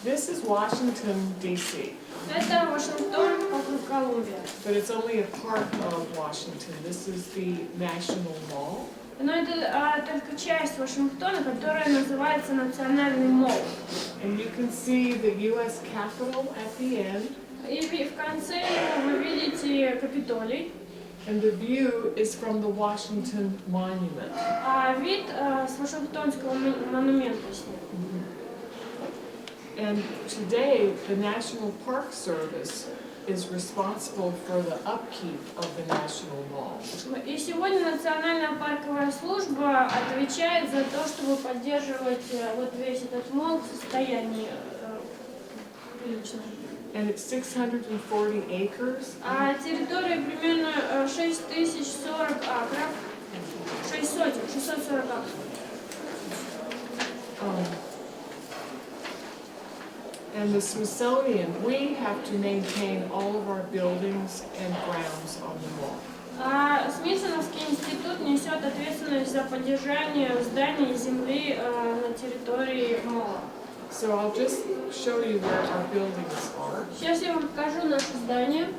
This is Washington, D.C. Это Вашингтон, округ Колумбия. But it's only a part of Washington. This is the National Mall. Но это только часть Вашингтона, которая называется Национальный молл. And you can see the U.S. Capitol at the end. И в конце вы видите Капитолий. And the view is from the Washington Monument. А вид с Вашингтонского монумента снят. And today, the National Park Service is responsible for the upkeep of the National Mall. И сегодня Национальная парковая служба отвечает за то, чтобы поддерживать вот весь этот молл в состоянии приличном. And it's 640 acres. А территория примерно 6040 акров. 640 акров. And the Smithsonian, we have to maintain all of our buildings and grounds on the mall. Смитсоновский институт несет ответственность за поддержание зданий и земли на территории молла. So I'll just show you where our buildings are. Сейчас я вам покажу наше здание.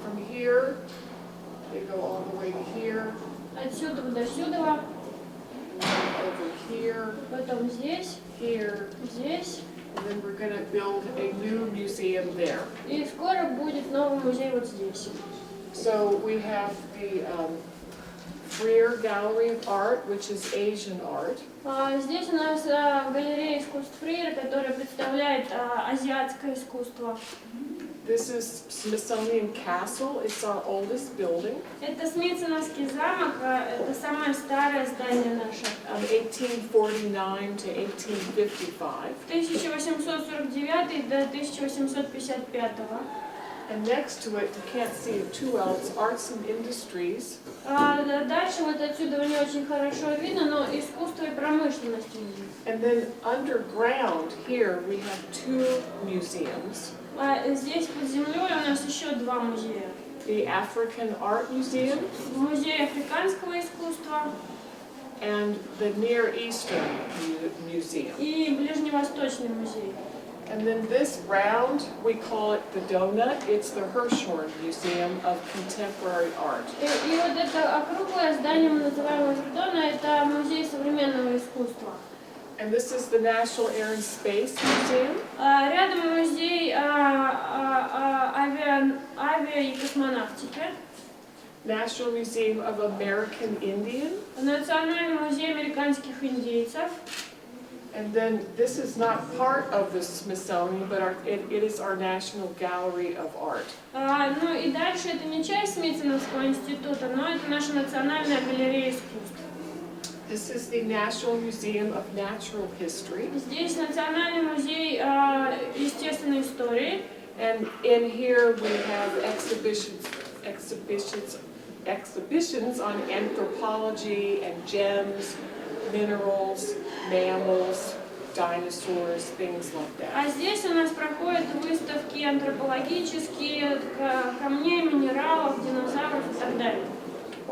From here, they go all the way to here. Отсюда до сюда. Over here. Потом здесь. Here. Здесь. And then we're going to build a new museum there. И скоро будет новый музей вот здесь. So we have the Freer Gallery of Art, which is Asian art. Здесь у нас галерея искусств Фрейра, которая представляет азиатское искусство. This is Smithsonian Castle. It's our oldest building. Это Смитсоновский замок, это самое старое здание наше. 1849 to 1855. 1849 до 1855. And next to it, you can't see it too well, it's Arts and Industries. Дальше вот отсюда не очень хорошо видно, но искусство и промышленность видно. And then underground here we have two museums. Здесь под землей у нас еще два музея. The African Art Museum. Музей африканского искусства. And the Near Eastern Museum. И ближневосточный музей. And then this round, we call it the Donut. It's the Hirshhorn Museum of Contemporary Art. И вот это округлое здание мы называем Вашингтона, это музей современного искусства. And this is the National Air and Space Museum. Рядом музей авиа и космонавтики. National Museum of American Indian. Национальный музей американских индейцев. And then this is not part of the Smithsonian, but it is our National Gallery of Art. Ну и дальше это не часть Смитсоновского института, но это наша национальная галерея искусств. This is the National Museum of Natural History. Здесь Национальный музей естественной истории. And in here we have exhibitions on anthropology and gems, minerals, mammals, dinosaurs, things like that. А здесь у нас проходят выставки антропологические, камней, минералов, динозавров и так далее.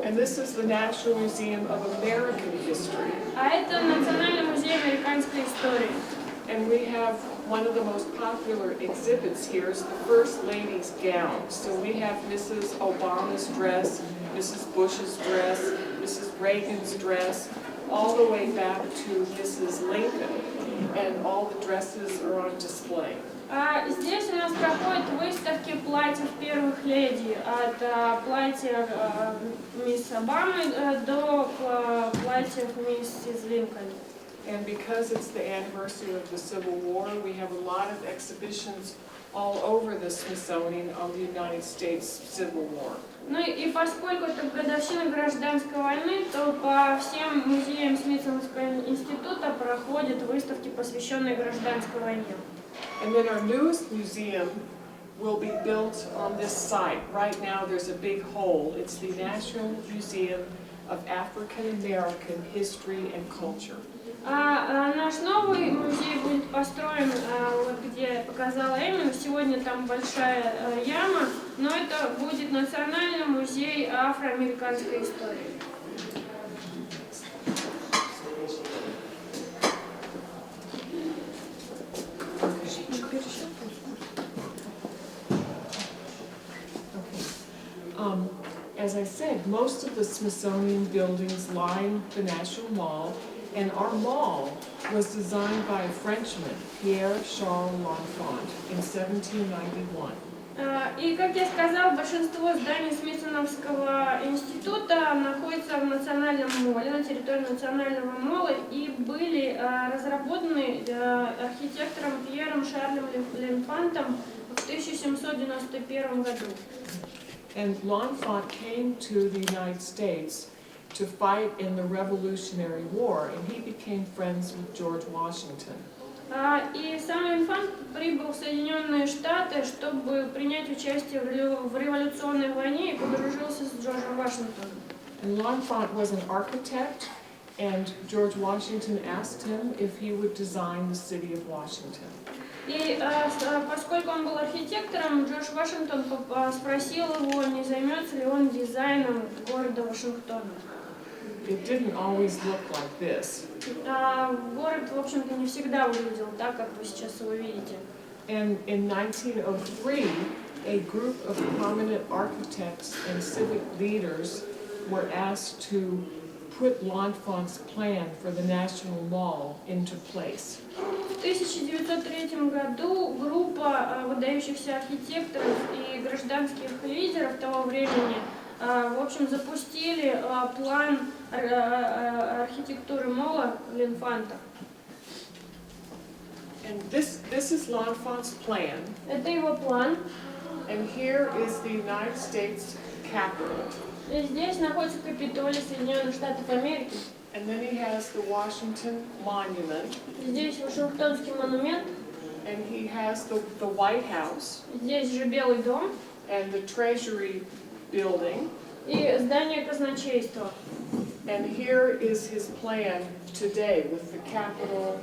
And this is the National Museum of American History. А это Национальный музей американской истории. And we have one of the most popular exhibits here is the First Lady's gown. So we have Mrs. Obama's dress, Mrs. Bush's dress, Mrs. Reagan's dress, all the way back to Mrs. Lincoln. And all the dresses are on display. Здесь у нас проходят выставки платьев первых леди, от платья мисс Обамы до платьев миссис Линкольн. And because it's the anniversary of the Civil War, we have a lot of exhibitions all over the Smithsonian on the United States Civil War. Ну и поскольку это годовщина гражданской войны, то по всем музеям Смитсоновского института проходят выставки, посвященные гражданской войне. And then our newest museum will be built on this site. Right now there's a big hole. It's the National Museum of African American History and Culture. Наш новый музей будет построен, вот где я показала Эми. Сегодня там большая яма, но это будет Национальный музей афроамериканской истории. as I said, most of the Smithsonian buildings line the National Mall, and our mall was designed by a Frenchman, Pierre-Charles L'Enfant, in 1791. И, как я сказал, большинство зданий Смитсоновского института находится в национальном моле, на территории национального мола, и были разработаны архитектором Пьером Шарлем Ленфантом в 1791 году. And L'Enfant came to the United States to fight in the Revolutionary War, and he became friends with George Washington. И сам Ленфант прибыл в Соединенные Штаты, чтобы принять участие в революционной войне, и подружился с Джорджем Вашингтоном. And L'Enfant was an architect, and George Washington asked him if he would design the city of Washington. И поскольку он был архитектором, Джордж Вашингтон спросил его, не займется ли он дизайном города Вашингтона. It didn't always look like this. Город, в общем-то, не всегда выглядел так, как вы сейчас его видите. And in 1903, a group of prominent architects and civic leaders were asked to put L'Enfant's plan for the National Mall into place. В 1903 году группа выдающихся архитекторов и гражданских лидеров того времени, в общем, запустили план архитектуры мола Ленфанта. And this is L'Enfant's plan. Это его план. And here is the United States Capitol. И здесь находится Капитолий Соединенных Штатов Америки. And then he has the Washington Monument. Здесь Вашингтонский монумент. And he has the White House. Здесь же Белый дом. And the Treasury Building. И здание казначейства. And here is his plan today with the Capitol,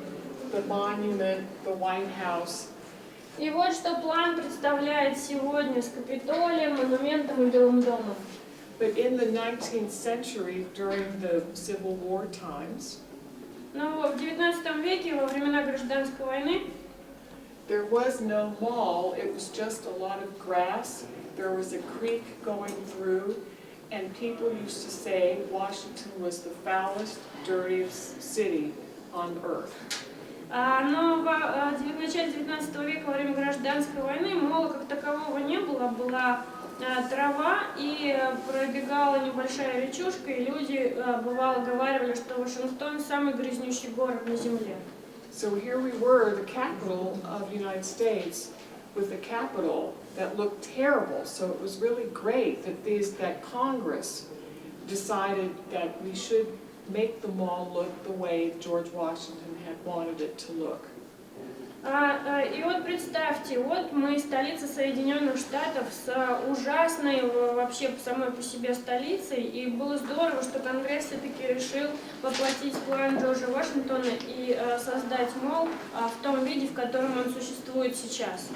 the Monument, the White House. И вот что план представляет сегодня с Капитолием, монументом и Белым домом. But in the 19th century, during the Civil War times, Но в 19 веке, во времена гражданской войны, there was no mall. It was just a lot of grass. There was a creek going through, and people used to say Washington was the foulest, dirtiest city on earth. Но в начале 19 века, во время гражданской войны, мола как такового не было, была трава, и пробегала небольшая речушка, и люди бывало говаривали, что Вашингтон самый грязнющий город на земле. So here we were, the capital of the United States, with a capital that looked terrible. So it was really great that Congress decided that we should make the mall look the way George Washington had wanted it to look. И вот представьте, вот мы столица Соединенных Штатов с ужасной вообще самой по себе столицей, и было здорово, что Конгресс все-таки решил воплотить план Джорджа Вашингтона и создать мол в том виде, в котором он существует сейчас.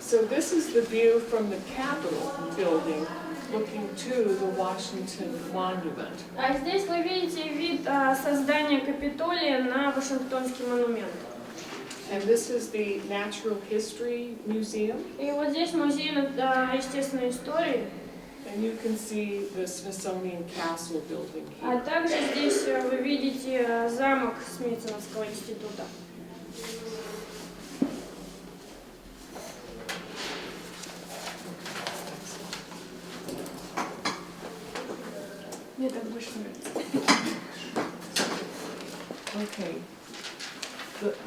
So this is the view from the Capitol building looking to the Washington Monument. А здесь вы видите вид создания Капитолия на Вашингтонский монумент. And this is the Natural History Museum. И вот здесь музей естественной истории. And you can see the Smithsonian Castle building А here. также здесь вы видите замок Смитсоновского института. Мне так больше нравится. Okay.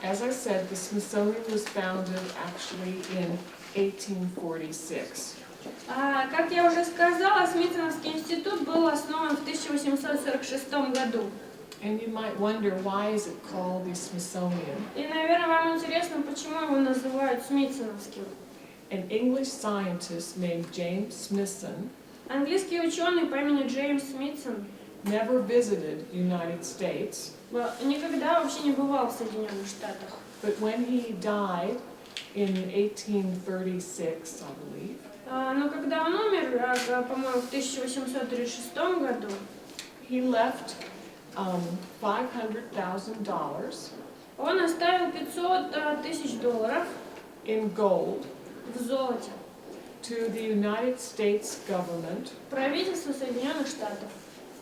As I said, the Smithsonian was founded actually in 1846. Как я уже сказала, Смитсоновский институт был основан в 1846 году. And you might wonder, why is it called the Smithsonian? И, наверное, вам интересно, почему его называют Смитсоновским. An English scientist named James Smithson Английский ученый по имени Джеймс Смитсон never visited the United States, никогда вообще не бывал в Соединенных Штатах. but when he died in 1836, I believe, Но когда он умер, по-моему, в 1836 году, he left $500,000 он оставил $500 тысяч in gold в золоте. to the United States government, правительству Соединенных Штатов.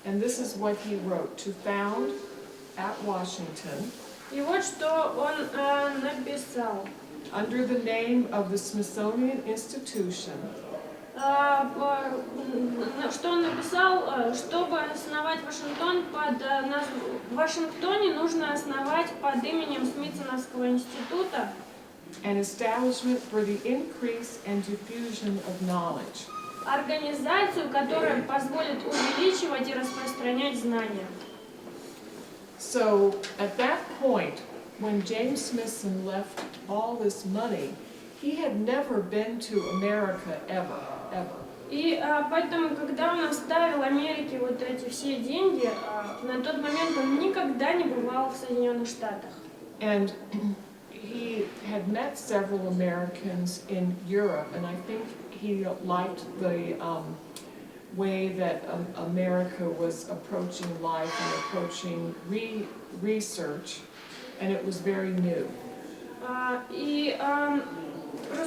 and this is what he wrote, to found at Washington, И вот что он написал. under the name of the Smithsonian Institution, Что он написал, чтобы основать Вашингтон в Вашингтоне нужно основать под именем Смитсоновского института an establishment for the increase and diffusion of knowledge. организацию, которая позволит увеличивать и распространять знания. So at that point, when James Smithson left all this money, he had never been to America ever. И поэтому, когда он оставил Америке вот эти все деньги, на тот момент он никогда не бывал в Соединенных Штатах. And he had met several Americans in Europe, and I think he liked the way that America was approaching life and approaching research, and it was very new.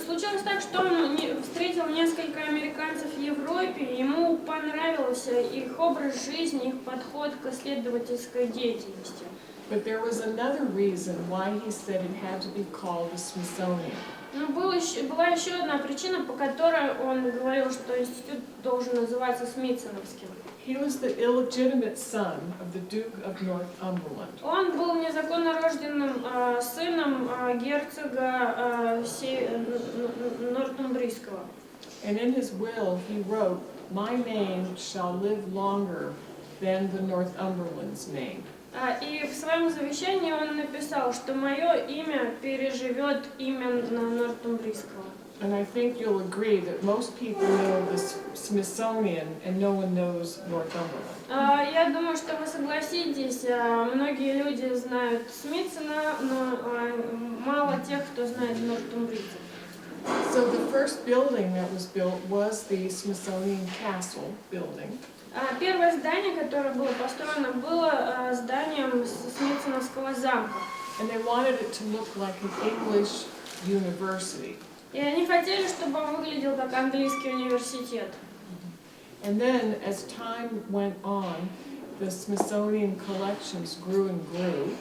Случилось так, что он встретил несколько американцев в Европе, и ему понравился их образ жизни, их подход к исследовательской деятельности. But there was another reason why he said it had to be called the Smithsonian. Но была еще одна причина, по которой он говорил, что институт должен называться Смитсоновским. He was the illegitimate son of the Duke of Northumberland. Он был незаконно рожденным сыном герцога Нортумбрийского. And in his will he wrote, "My name shall live longer than the Northumberland's name." И в своем завещании он написал, что мое имя переживет имя Нортумбрийского. And I think you'll agree that most people know the Smithsonian and no one knows Northumberland. Я думаю, что вы согласитесь, многие люди знают Смитсона, но мало тех, кто знает Нортумбрийцев. So the first building that was built was the Smithsonian Castle building. Первое здание, которое было построено, было зданием Смитсоновского замка. And they wanted it to look like an English university. И они хотели, чтобы он выглядел как английский университет. And then, as time went on, the Smithsonian collections grew and grew.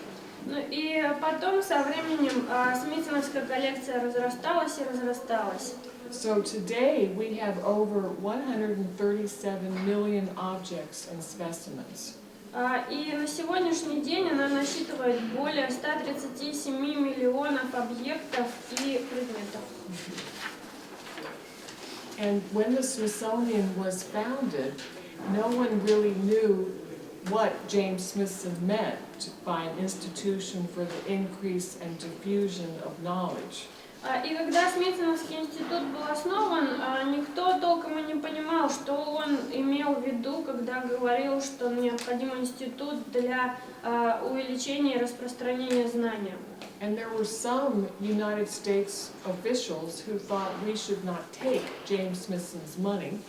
И потом, со временем, Смитсоновская коллекция разрасталась и разрасталась. So today we have over 137 million objects and specimens. И на сегодняшний день она насчитывает более 137 миллионов объектов и предметов. And when the Smithsonian was founded, no one really knew what James Smithson meant by an institution for the increase and diffusion of knowledge. И когда Смитсоновский институт был основан, никто толком и не понимал, что он имел в виду, когда говорил, что необходим институт для увеличения и распространения знания. And there were some United States officials who thought we should not take James Smithson's money.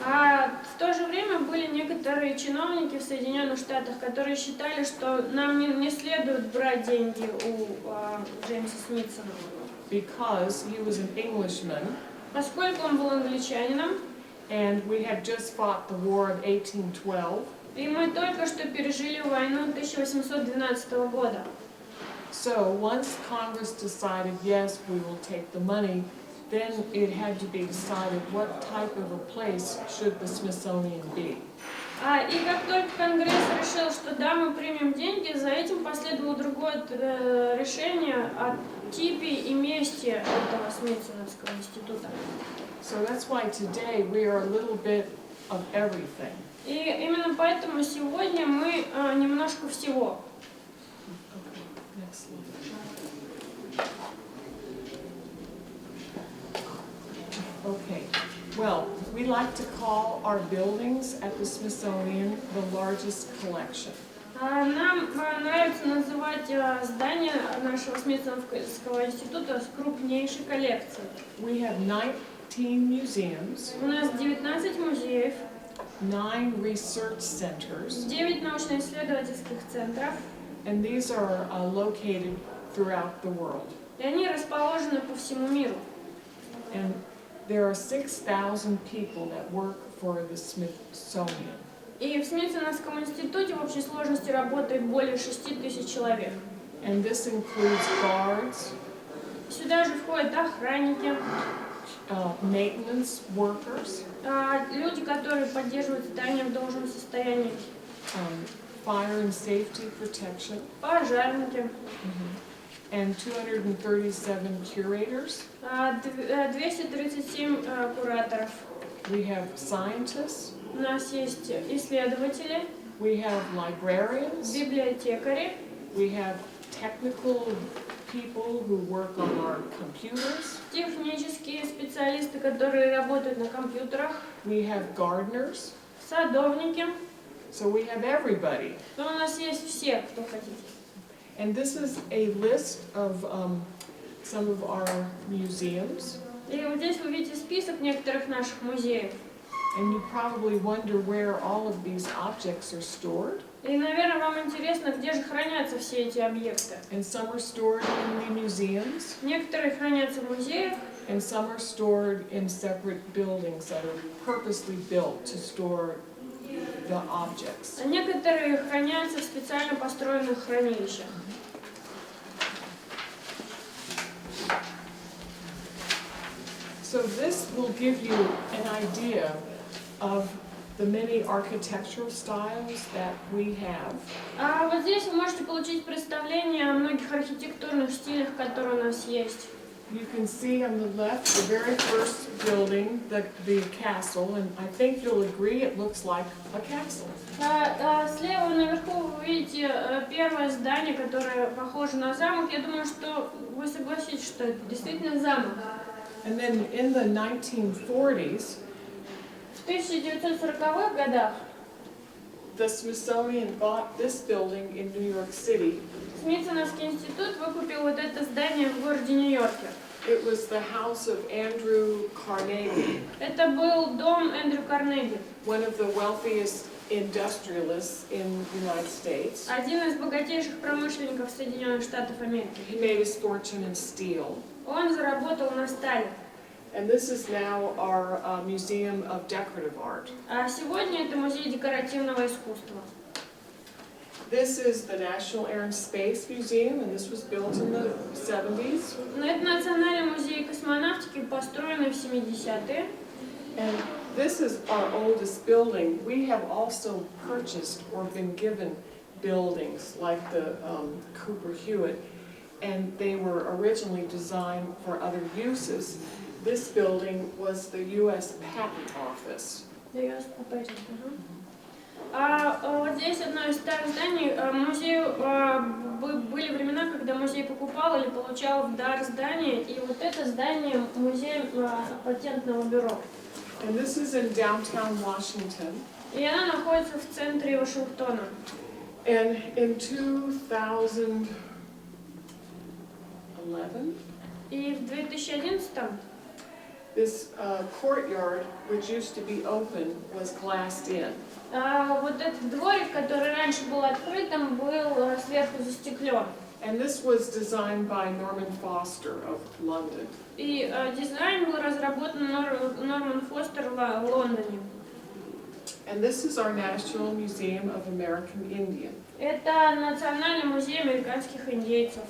А в то же время были некоторые чиновники в Соединенных Штатах, которые считали, что нам не следует брать деньги у Джеймса Смитсона. Because he was an Englishman, Поскольку он был англичанином, and we had just fought the war of 1812. и мы только что пережили войну 1812 года. So once Congress decided, yes, we will take the money, then it had to be decided what type of a place should the Smithsonian be. И как только Конгресс решил, что да, мы примем деньги, за этим последовало другое решение о типе и месте этого Смитсоновского института. So that's why today we are a little bit of everything. И именно поэтому сегодня мы немножко всего. Okay, next slide. Okay, well, we like to call our buildings at the Smithsonian the largest collection. Нам нравится называть здание нашего Смитсоновского института с крупнейшей коллекцией. We have 19 museums, У нас 19 музеев, 9 research centers, 9 научно-исследовательских центров, and these are located throughout the world. и они расположены по всему миру. And there are 6,000 people that work for the Smithsonian. И в Смитсоновском институте в общей сложности работает более 6000 человек. And this includes guards, Сюда же входят охранники, maintenance workers, люди, которые поддерживают здание в должном состоянии, fire and safety protection, пожарники, and 237 curators. 237 кураторов. We have scientists, У нас есть исследователи, we have librarians, библиотекари, we have technical people who work on our computers, технические специалисты, которые работают на компьютерах, we have gardeners, садовники. so we have everybody. Но у нас есть все, кто хотите. And this is a list of some of our museums. И вот здесь вы видите список некоторых наших музеев. And you probably wonder where all of these objects are stored. И, наверное, вам интересно, где же хранятся все эти объекты. And some are stored in the museums, Некоторые хранятся в музеях, and some are stored in separate buildings that are purposely built to store the objects. а некоторые хранятся в специально построенных хранилищах. So this will give you an idea of the many architectural styles that we have. А вот здесь вы можете получить представление о многих архитектурных стилях, которые у нас есть. You can see on the left the very first building, the castle, and I think you'll agree it looks like a castle. Слева наверху вы видите первое здание, которое похоже на замок. Я думаю, что вы согласитесь, что это действительно замок. And then in the 1940s, В 1940-х годах the Smithsonian bought this building in New York City. Смитсоновский институт выкупил вот это здание в городе Нью-Йорке. It was the house of Andrew Carnegie, Это был дом Эндрю Карнеги, one of the wealthiest industrialists in the United States. один из богатейших промышленников Соединенных Штатов Америки. He made his fortune in steel. Он заработал на стали. And this is now our Museum of Decorative Art. А сегодня это музей декоративного искусства. This is the National Air and Space Museum, and this was built in the 70s. Но это Национальный музей космонавтики, построенный в 70-е. And this is our oldest building. We have also purchased or been given buildings like the Cooper Hewitt, and they were originally designed for other uses. This building was the U.S. Patent Office. Вот здесь одно из старых зданий. Музею были времена, когда музей покупал или получал в дар здание, и вот это здание музей патентного бюро. And this is in downtown Washington. И она находится в центре Вашингтона. And in 2011, И в 2011-м this courtyard, which used to be open, was glassed in. вот этот дворик, который раньше был открытым, был сверху застеклен. And this was designed by Norman Foster of London. И дизайн был разработан Норман Фостер в Лондоне. And this is our National Museum of American Indian. Это Национальный музей американских индейцев.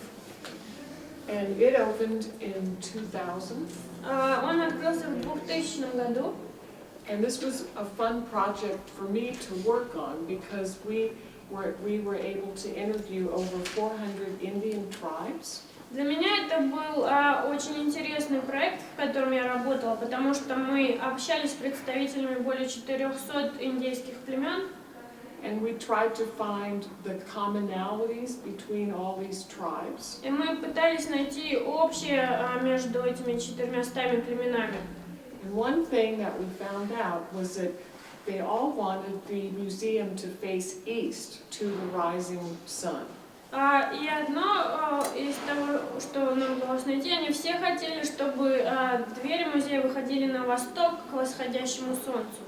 And it opened in 2000. Он открылся в 2000 году. And this was a fun project for me to work on because we were able to interview over 400 Indian tribes. Для меня это был очень интересный проект, в котором я работала, потому что мы общались с представителями более 400 индейских племен. And we tried to find the commonalities between all these tribes. И мы пытались найти общее между этими 400 племенами. And one thing that we found out was that they all wanted the museum to face east to the rising sun. И одно из того, что нам удалось найти, они все хотели, чтобы двери музея выходили на восток к восходящему солнцу.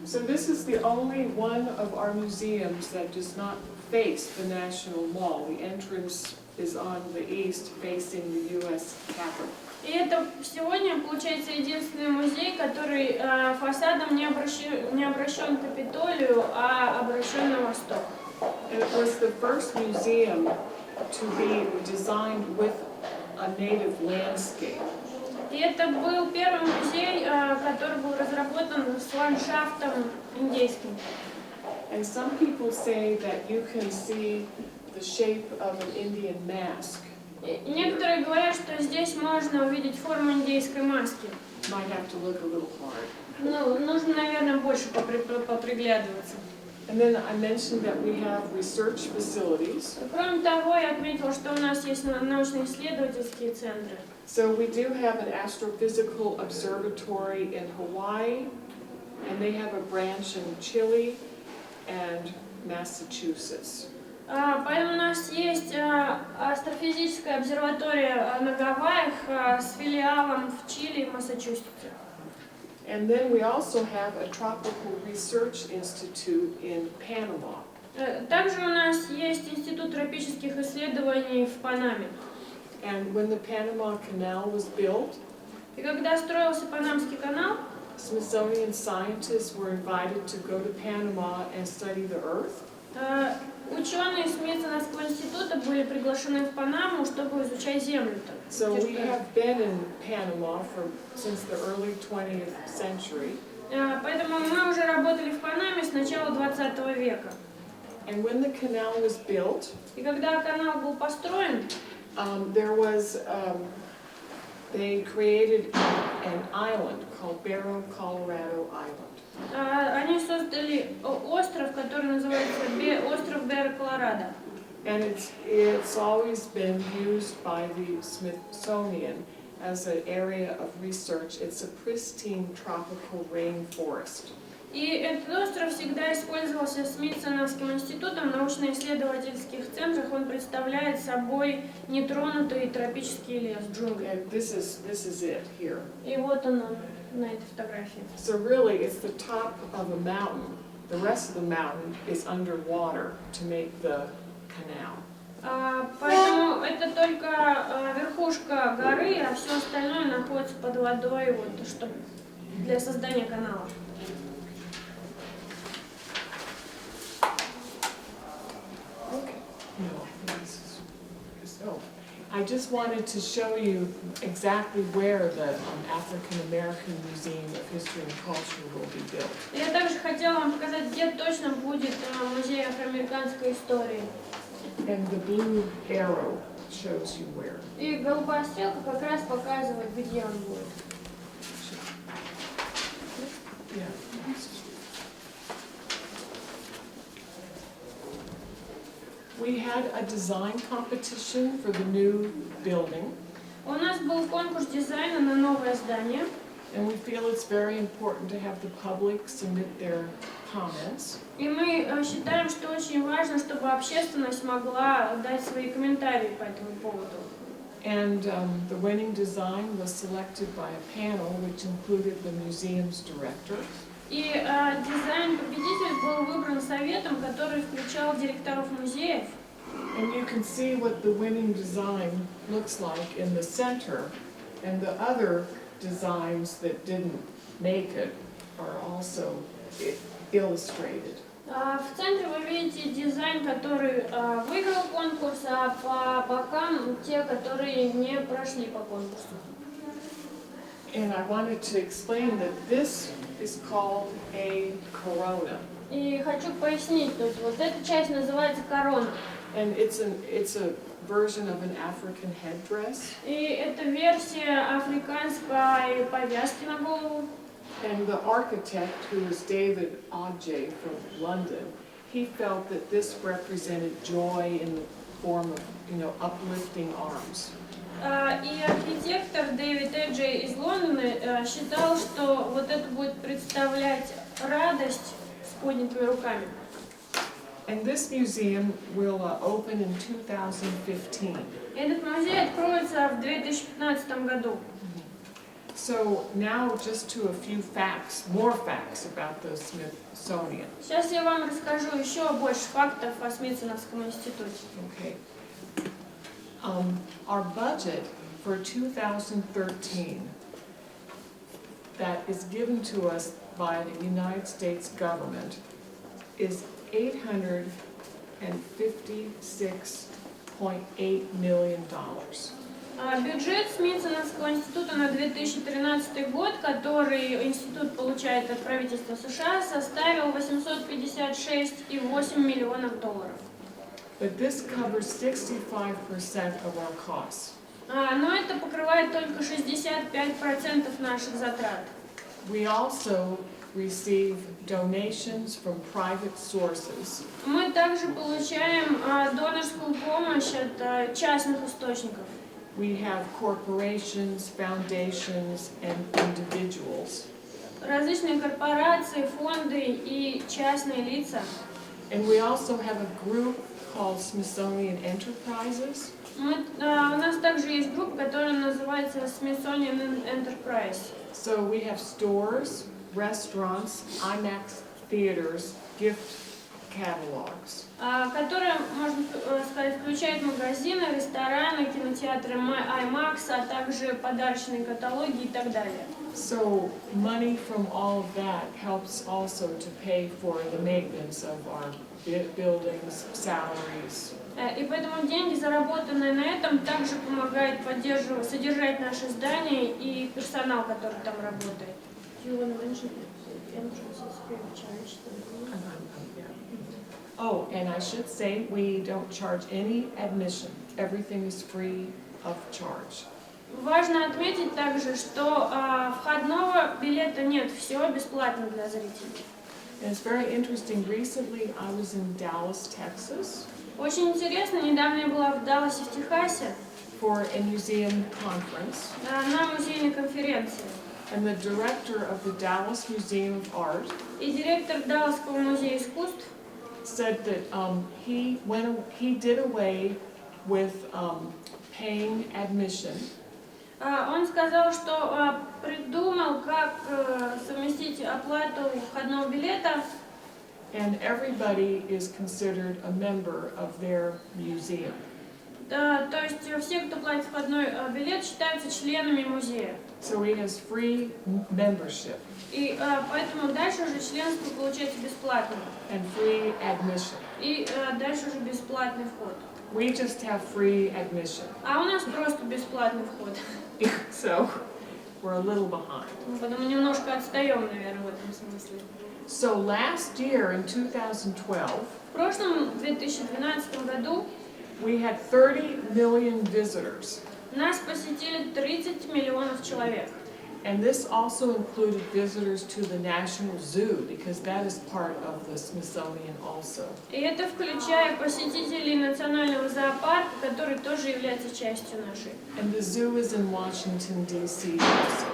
So this is the only one of our museums that does not face the National Mall. The entrance is on the east, facing the U.S. Capitol. И это сегодня, получается, единственный музей, который фасадом не обращен к Капитолию, а обращен на восток. And it was the first museum to be designed with a native landscape. И это был первый музей, который был разработан с ландшафтом индейским. And some people say that you can see the shape of an Indian mask. И некоторые говорят, что здесь можно увидеть форму индейской маски. Might have to look a little hard. Ну, нужно, наверное, больше поприглядываться. And then I mentioned that we have research facilities. Кроме того, я отметила, что у нас есть научно-исследовательские центры. So we do have an astrophysical observatory in Hawaii, and they have a branch in Chile and Massachusetts. Поэтому у нас есть астрофизическая обсерватория на Гавайях с филиалом в Чили и Массачусетсе. And then we also have a tropical research institute in Panama. Также у нас есть институт тропических исследований в Панаме. And when the Panama Canal was built, И когда строился Панамский канал, Smithsonian scientists were invited to go to Panama and study the Earth. ученые Смитсоновского института были приглашены в Панаму, чтобы изучать Землю. So we have been in Panama since the early 20th century. Поэтому мы уже работали в Панаме с начала 20 века. And when the canal was built, И когда канал был построен, they created an island called Barrow, Colorado Island. Они создали остров, который называется остров Берра-Колорадо. And it's always been used by the Smithsonian as an area of research. It's a pristine tropical rainforest. И этот остров всегда использовался Смитсоновским институтом в научно-исследовательских центрах. Он представляет собой нетронутый тропический лес, джунгли. And this is it here. И вот он на этой фотографии. So really, it's the top of a mountain. The rest of the mountain is underwater to make the canal. Поэтому это только верхушка горы, а все остальное находится под водой, вот, чтобы для создания канала. I just wanted to show you exactly where the African American Museum of History and Culture will be built. Я также хотела вам показать, где точно будет музей афроамериканской истории. And the blue arrow shows you where. И голубая стрелка как раз показывает, где он будет. Yeah. We had a design competition for the new building. У нас был конкурс дизайна на новое здание. And we feel it's very important to have the public submit their comments. И мы считаем, что очень важно, чтобы общественность могла дать свои комментарии по этому поводу. And the winning design was selected by a panel which included the museum's director. И дизайн победитель был выбран советом, который включал директоров музеев. And you can see what the winning design looks like in the center, and the other designs that didn't make it are also illustrated. В центре вы видите дизайн, который выиграл конкурс, а по бокам те, которые не прошли по конкурсу. And I wanted to explain that this is called a corona. И хочу пояснить, то есть вот эта часть называется корона. And it's a version of an African headdress. И это версия африканской повязки на голову. And the architect, who was David Adjaye from London, he felt that this represented joy in the form of, uplifting arms. И архитектор Дэвид Эджей из Лондона считал, что вот это будет представлять радость с поднятыми руками. And this museum will open in 2015. Этот музей откроется в 2015 году. So now just to a few more facts about the Smithsonian. Сейчас я вам расскажу еще больше фактов о Смитсоновском институте. Okay. Our budget for 2013 that is given to us by the United States government is $856.8 million. Бюджет Смитсоновского института на 2013 год, который институт получает от правительства США, составил $856,8 миллионов. But this covers 65% of our costs. Но это покрывает только 65% наших затрат. We also receive donations from private sources. Мы также получаем донорскую помощь от частных источников. We have corporations, foundations, and individuals. Различные корпорации, фонды и частные лица. And we also have a group called Smithsonian Enterprises. У нас также есть группа, которая называется Smithsonian Enterprise. So we have stores, restaurants, IMAX theaters, gift catalogs. Которая, можно сказать, включает магазины, рестораны, кинотеатры IMAX, а также подарочные каталоги и так далее. So money from all of that helps also to pay for the maintenance of our buildings, salaries. И поэтому деньги, заработанные на этом, также помогают поддерживать, содержать наши здания и персонал, который там работает. Oh, and I should say, we don't charge any admission. Everything is free of charge. Важно отметить также, что входного билета нет, все бесплатно для зрителей. And it's very interesting. Recently, I was in Dallas, Texas. Очень интересно, недавно я была в Далласе, в Техасе, for a museum conference. На музейной конференции. And the director of the Dallas Museum of Art И директор Далласского музея искусств said that he did away with paying admission. Он сказал, что придумал, как совместить оплату входного билета. And everybody is considered a member of their museum. То есть все, кто платит входной билет, считаются членами музея. So he has free membership. И поэтому дальше уже членство получается бесплатно. And free admission. И дальше уже бесплатный вход. We just have free admission. А у нас просто бесплатный вход. So we're a little behind. Поэтому немножко отстаем, наверное, в этом смысле. So last year in 2012, В прошлом 2012 году we had 30 million visitors. нас посетили 30 миллионов человек. And this also included visitors to the National Zoo, because that is part of the Smithsonian also. И это включая посетителей национального зоопарка, который тоже является частью нашей. And the zoo is in Washington, D.C. also.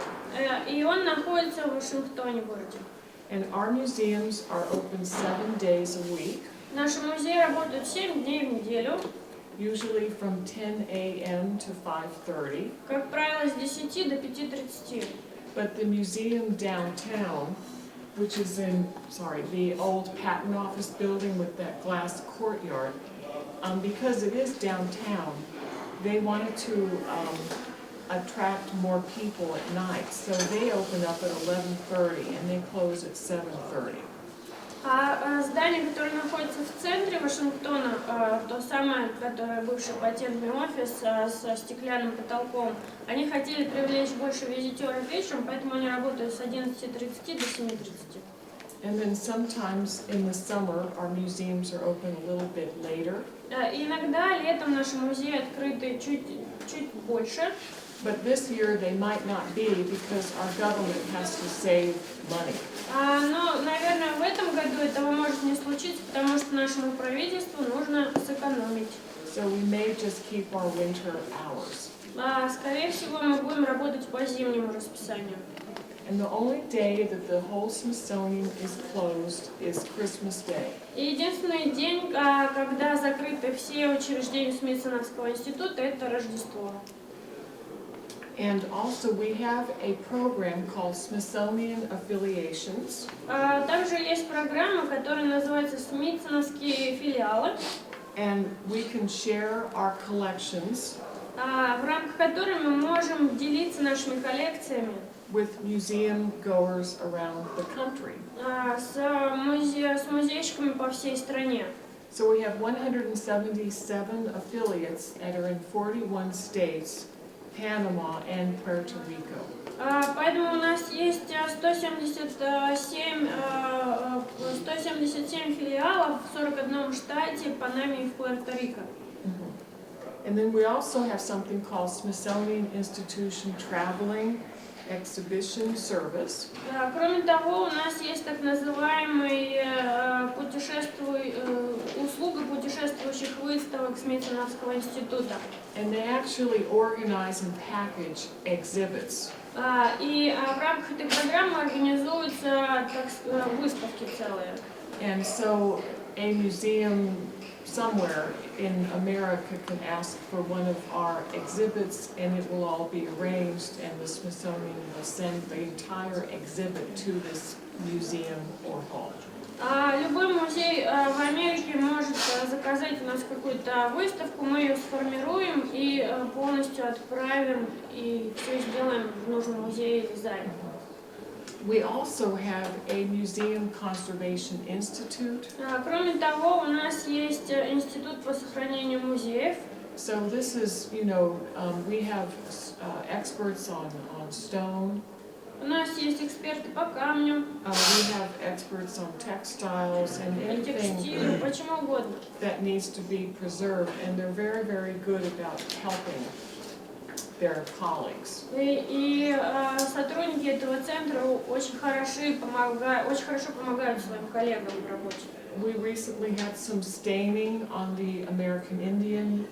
И он находится в Вашингтоне городе. And our museums are open 7 days a week, Наши музеи работают 7 дней в неделю, usually from 10 a.m. to 5:30. как правило, с 10 до 5:30. But the museum downtown, which is in, the old patent office building with that glass courtyard, because it is downtown, they wanted to attract more people at night. So they open up at 11:30 and they close at 7:30. А здание, которое находится в центре Вашингтона, то самое, которое бывший патентный офис со стеклянным потолком, они хотели привлечь больше визитеров вечером, поэтому они работают с 11:30 до 7:30. And then sometimes in the summer, our museums are open a little bit later. И иногда летом наши музеи открыты чуть больше. But this year they might not be because our government has to save money. Но, наверное, в этом году этого может не случиться, потому что нашему правительству нужно сэкономить. So we may just keep our winter hours. Скорее всего, мы будем работать по зимнему расписанию. And the only day that the whole Smithsonian is closed is Christmas Day. И единственный день, когда закрыты все учреждения Смитсоновского института, это Рождество. And also we have a program called Smithsonian Affiliations. Также есть программа, которая называется Смитсоновские филиалы. And we can share our collections В рамках которой мы можем делиться нашими коллекциями with museum goers around the country. с музейщиками по всей стране. So we have 177 affiliates that are in 41 states, Panama and Puerto Rico. Поэтому у нас есть 177 филиалов в 41 штате, Панаме и в Пуэрто-Рико. And then we also have something called Smithsonian Institution Traveling Exhibition Service. Кроме того, у нас есть так называемый услуга путешествующих выставок Смитсоновского института. And they actually organize and package exhibits. И в рамках этой программы организуются выставки целые. And so a museum somewhere in America can ask for one of our exhibits and it will all be arranged and the Smithsonian will send the entire exhibit to this museum or hall. Любой музей в Америке может заказать у нас какую-то выставку, мы ее сформируем и полностью отправим и все сделаем в нужном музее или зале. We also have a Museum Conservation Institute. Кроме того, у нас есть институт по сохранению музеев. So this is, we have experts on stone. У нас есть эксперты по камню, We have experts on textiles and текстилю, anything почему угодно. that needs to be preserved, and they're very, very good about helping their colleagues. И сотрудники этого центра очень хорошо помогают своим коллегам в работе. We recently had some staining on the American Indian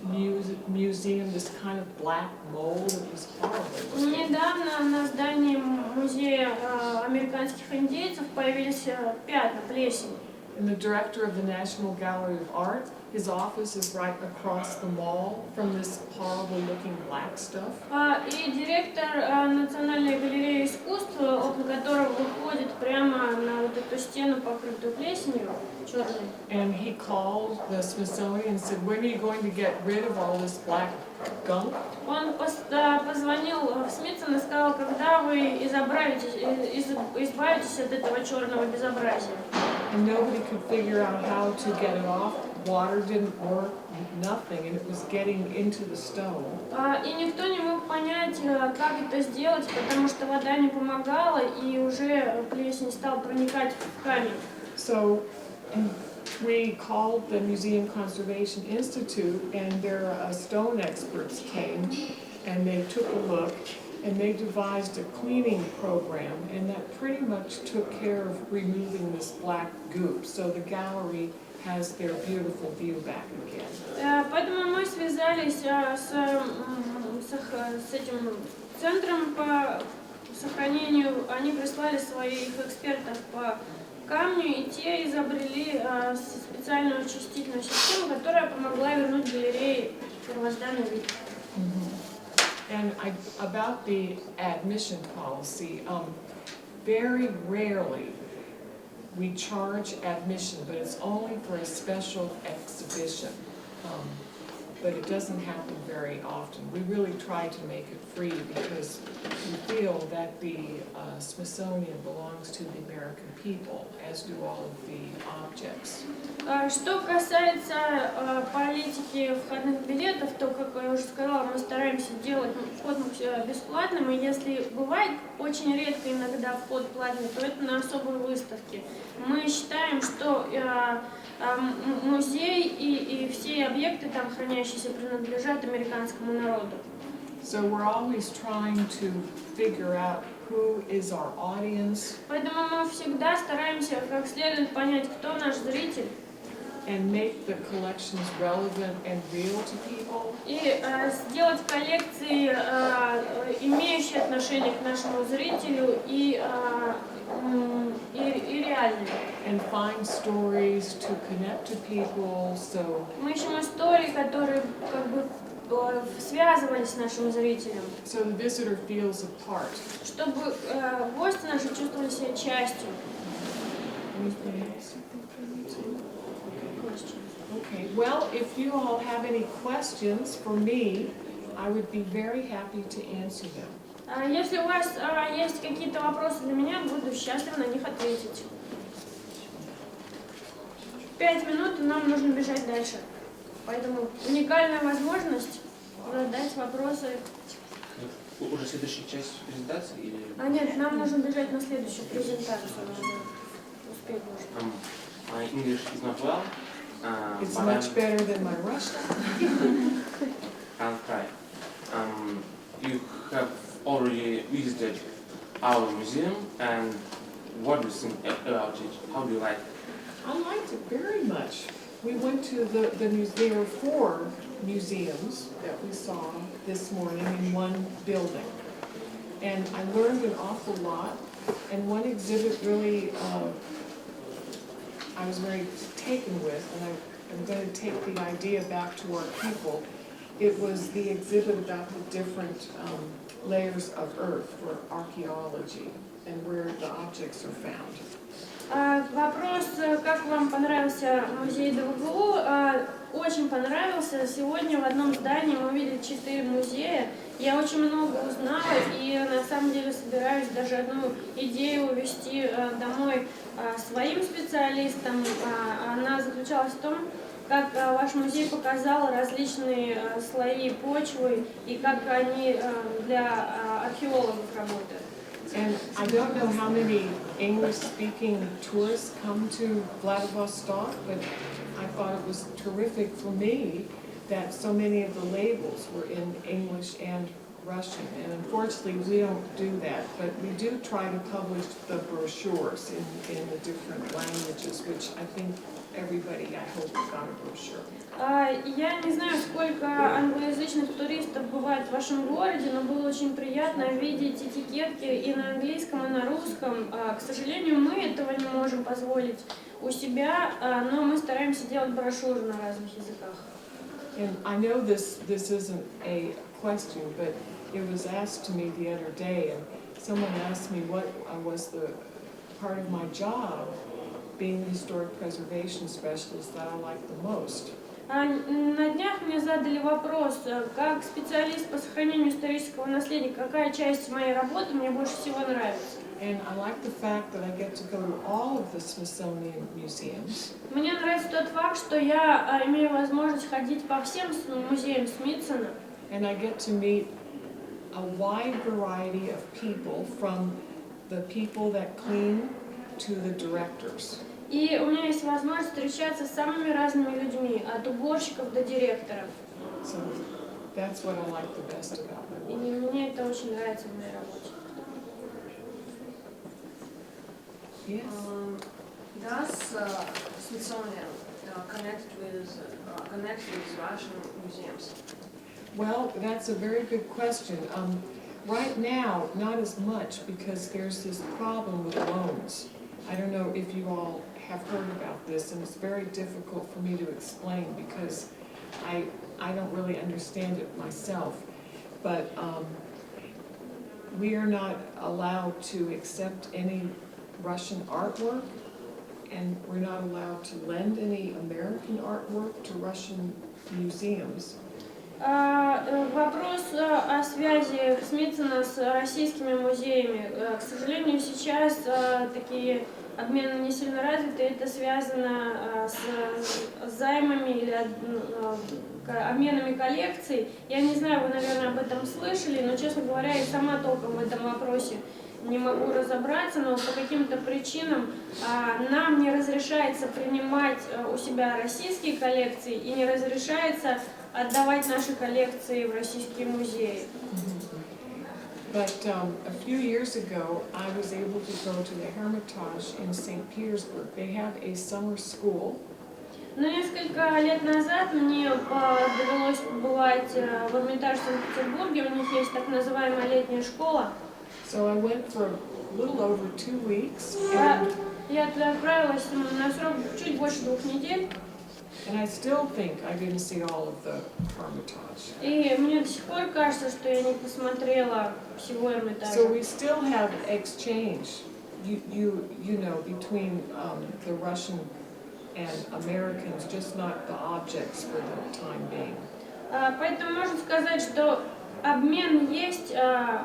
Museum, this kind of black mold. It was horrible. Недавно на здании музея американских индейцев появились пятна, плесень. And the director of the National Gallery of Art, his office is right across the mall from this horrible-looking black stuff. И директор Национальной галереи искусств, окна которого выходит прямо на вот эту стену, покрытую плесенью черной. And he called the Smithsonian and said, "When are you going to get rid of all this black gunk?" Он позвонил в Смитсон и сказал, когда вы избавитесь от этого черного безобразия. And nobody could figure out how to get it off. Water didn't work, nothing, and it was getting into the stone. И никто не мог понять, как это сделать, потому что вода не помогала, и уже плесень стала проникать в камень. So we called the Museum Conservation Institute, and their stone experts came, and they took a look, and they devised a cleaning program, and that pretty much took care of removing this black goop. So the gallery has their beautiful view back again. Поэтому мы связались с этим центром по сохранению. Они прислали своих экспертов по камню, и те изобрели специальную очистительную систему, которая помогла вернуть галерее первозданный вид. And about the admission policy, very rarely we charge admission, but it's only for a special exhibition. But it doesn't happen very often. We really try to make it free because we feel that the Smithsonian belongs to the American people, as do all of the objects. Что касается политики входных билетов, то, как я уже сказала, мы стараемся делать вход бесплатным, и если бывает очень редко иногда вход платный, то это на особые выставки. Мы считаем, что музей и все объекты там хранящиеся принадлежат американскому народу. So we're always trying to figure out who is our audience. Поэтому мы всегда стараемся как следует понять, кто наш зритель. And make the collections relevant and real to people. И сделать коллекции, имеющие отношение к нашему зрителю и реальные. And find stories to connect to people, so. Мы ищем истории, которые как бы связывались с нашим зрителем. So the visitor feels a part. Чтобы гости наши чувствовали себя частью. Anything else you think I need to? Okay, well, if you all have any questions for me, I would be very happy to answer them. Если у вас есть какие-то вопросы для меня, буду счастлива на них ответить. 5 минут, и нам нужно бежать дальше. Поэтому уникальная возможность задать вопросы. Уже следующая часть презентации или? Нет, нам нужно бежать на следующую презентацию. Успеть нужно. My English is not well. It's much better than my Russian. I'll try. You have already visited our museum, and what do you think about it? How do you like it? I liked it very much. We went to the museum. There were 4 museums that we saw this morning in one building. And I learned an awful lot. And one exhibit really I was very taken with, and I'm going to take the idea back to our people. It was the exhibit about the different layers of Earth for archaeology and where the objects are found. Вопрос, как вам понравился музей ДВГУ? Очень понравился. Сегодня в одном здании мы увидели 4 музея. Я очень много узнала и на самом деле собираюсь даже одну идею увезти домой своим специалистам. Она заключалась в том, как ваш музей показал различные слои почвы и как они для археологов работают. And I don't know how many English-speaking tourists come to Vladivostok, but I thought it was terrific for me that so many of the labels were in English and Russian. And unfortunately, we don't do that, but we do try to publish the brochures in the different languages, which I think everybody, I hope, got a brochure. Я не знаю, сколько англоязычных туристов бывает в вашем городе, но было очень приятно видеть этикетки и на английском, и на русском. К сожалению, мы этого не можем позволить у себя, но мы стараемся делать брошюры на разных языках. And I know this isn't a question, but it was asked to me the other day, and someone asked me what was the part of my job, being the historic preservation specialist, that I liked the most. На днях мне задали вопрос, как специалист по сохранению исторического наследия, какая часть моей работы мне больше всего нравится. And I like the fact that I get to go to all of the Smithsonian museums. Мне нравится тот факт, что я имею возможность ходить по всем музеям Смитсона. And I get to meet a wide variety of people, from the people that clean to the directors. И у меня есть возможность встречаться с самыми разными людьми, от уборщиков до директоров. So that's what I like the best about my И work. мне это очень нравится в моей работе. Yes. Does Smithsonian connect with Russian museums? Well, that's a very good question. Right now, not as much, because there's this problem with loans. I don't know if you all have heard about this, and it's very difficult for me to explain because I don't really understand it myself. But we are not allowed to accept any Russian artwork, and we're not allowed to lend any American artwork to Russian museums. Вопрос о связи Смитсона с российскими музеями. К сожалению, сейчас такие обмены не сильно развиты. Это связано с займами или обменами коллекций. Я не знаю, вы, наверное, об этом слышали, но, честно говоря, я сама толком в этом вопросе не могу разобраться, но по каким-то причинам нам не разрешается принимать у себя российские коллекции и не разрешается отдавать наши коллекции в российские музеи. But a few years ago, I was able to go to the Hermitage in St. Petersburg. They have a summer school. Но несколько лет назад мне довелось побывать в Эрмитаже в Санкт-Петербурге. У них есть так называемая летняя школа. So I went for a little over 2 weeks. And Я туда отправилась на срок чуть больше 2 недель. I still think I didn't see all of the Hermitage. И мне до сих пор кажется, что я не посмотрела всего Эрмитажа. So we still have exchange, you know, between the Russian and Americans, just not the objects for the time being. Поэтому можно сказать, что обмен есть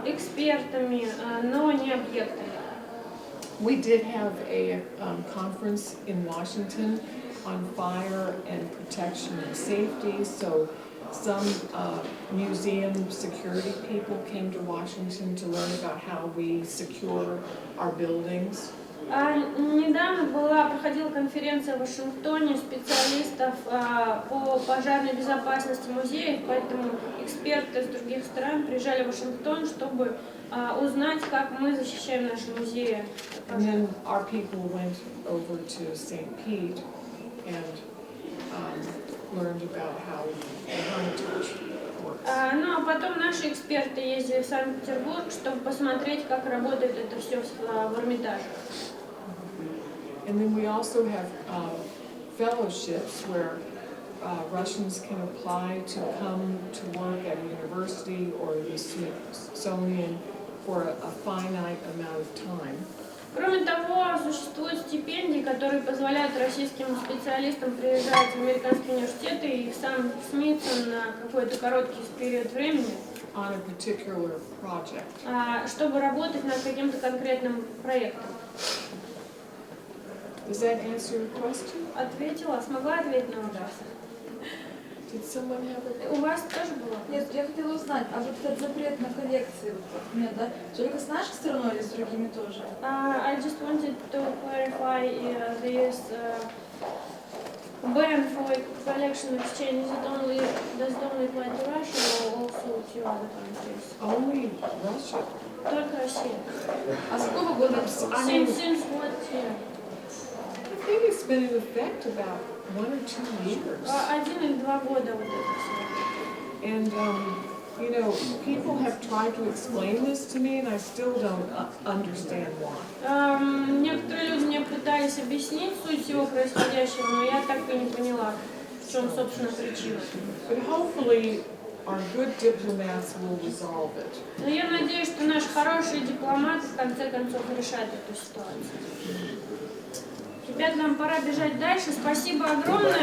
экспертами, но не объектами. We did have a conference in Washington on fire and protection and safety, so some museum security people came to Washington to learn about how we secure our buildings. Недавно проходила конференция в Вашингтоне специалистов по пожарной безопасности музеев, поэтому эксперты из других стран приезжали в Вашингтон, чтобы узнать, как мы защищаем наши музеи. And then our people went over to St. Pete and learned about how the Hermitage works. Ну а потом наши эксперты ездили в Санкт-Петербург, чтобы посмотреть, как работает это все в Эрмитаже. And then we also have fellowships where Russians can apply to come to work at a university or the Smithsonian for a finite amount of time. Кроме того, существуют стипендии, которые позволяют российским специалистам приезжать в американские университеты и сам Смитсон на какой-то короткий период времени, On a particular project. Чтобы работать над каким-то конкретным проектом. Does that answer your question? Ответила, смогла ответить на вопрос? Did someone have a... У вас тоже было? Нет, я хотела узнать, а вот этот запрет на коллекции, нет, да, только с нашей стороной или с другими тоже? I just wanted to clarify this ban for collection exchange. Does it only apply to Russia or also to other countries? Only Russia. Только Россия. А с какого года? Since what year? I think it's been in effect about 1 or 2 years. 1 или 2 года вот это все. And, you know, people have tried to explain this to me and I still don't understand why. Некоторые люди мне пытались объяснить суть всего происходящего, но я так и не поняла, в чем, собственно, причина. But hopefully our good diplomats will resolve it. Но я надеюсь, что наши хорошие дипломаты в конце концов решат эту ситуацию. Ребят, нам пора бежать дальше. Спасибо огромное.